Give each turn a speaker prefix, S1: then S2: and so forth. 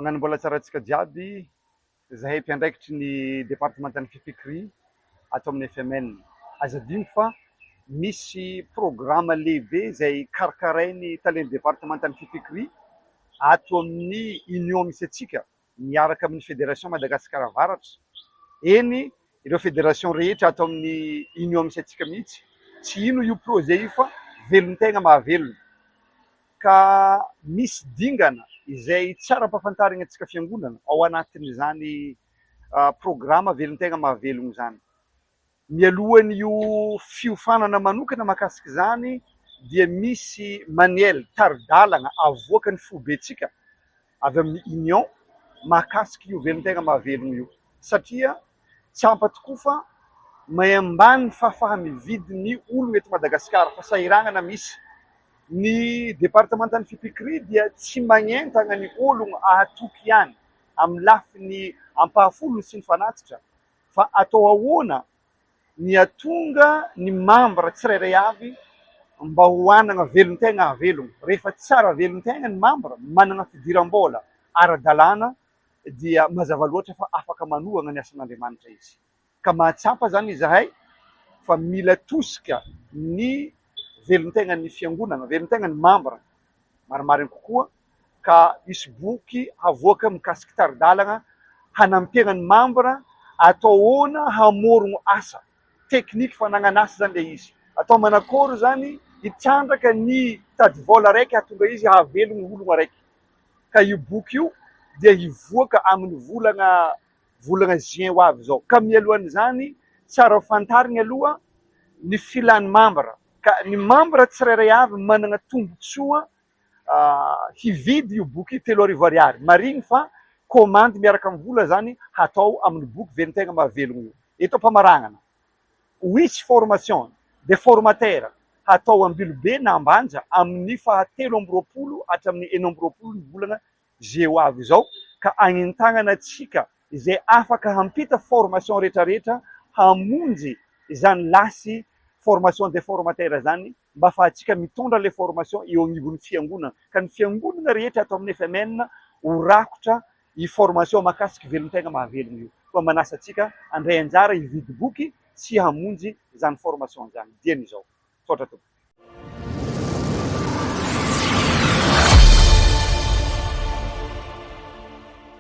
S1: Magnano mbola tsara antsika jiaby, zahay mpiandraikitry ny departementan'ny fipikiry ato amin'ny FMN. Aza adino fa misy programme lehibe izay karakarainy talen'ny departementan'ny fipikiry ato amin'ny union misy atsika miaraka amin'ny fédération Madagasikara Avaratra. Eny ireo fédération rehetra ato amin'ny union misy atsika mihitsy, tsy ino io projet io fa velon-tegna mahavelona. Ka misy dingana izay tsara ampahafantarina antsika fiangonana ao anatin'izany programme velon-tegna mahavelogno izany. Mialohan'io fiofanana manokana mahakasika izany dia misy manuel taridalana avoaka ny fobentsika avy amin'ny union mahakasika io velon-tegna mahavelogno io, satria tsy ampy tokoa fa mahay ambany fahafahan'ny vidin'ny olona eto Madagasikara fa sahiragnana misy. Ny departementan'ny fipikiry dia tsy magnentana ny olona ahatoky ihany amin'ny lafiny ampahafolony sy ny fanatsitra, fa atao ahoana ny atonga ny membre tsirairay avy mba ho anana velon-tegna havelogno. Rehefa tsara velon-tegna ny membre, manana fidiram-bola ara-dalàna, dia mazava loatra fa afaka manohana ny asan'Andriamanitra izy. Ka mahatsapa zany izahay fa mila tosika ny velon-tegna ny fiangonana, velon-tegna ny membre marimariny kokoa, ka hisy boky avoaka mikasiky taridalana hanampiana ny membre atao ahoana hamorogno asa, tekniky fanagnana asa zany le izy, atao manakôry zany hitrandraka ny tady vola raiky hahatonga izy hahavelogno ologno araiky. Ka io boky io dia hivoaka amin'ny volana juin ho avy zao. Ka mialohan'izany tsara fantarina aloha ny filan'ny membre, ka ny membre tsirairay avy manana tombotsoa hividy io boky 3 ariary. Mariny fa commande miaraka amin'ny vola zany hatao amin'ny boky velon-tegna mahavelogno io. Eto ampamaranana, wisy formation de formateur hatao ambilobe na ambanja amin'ny 7 hatramin'ny 9 ny volana juin ho avy zao, ka agnentagnana atsika izay afaka hampita formation rehetrarehetra hamonjy izany lasy formation de formateur zany, mba afahantsika mitondra le formation eo agnivon'ny fiangonana. Ka ny fiangonana rehetra atao amin'ny FMN ho rakotra i formation mahakasiky velon-tegna mahavelogno io. Fa manasa atsika andray anjara hividy boky sy hamonjy izany formation zany. Dieny izao. Sotra tompoko.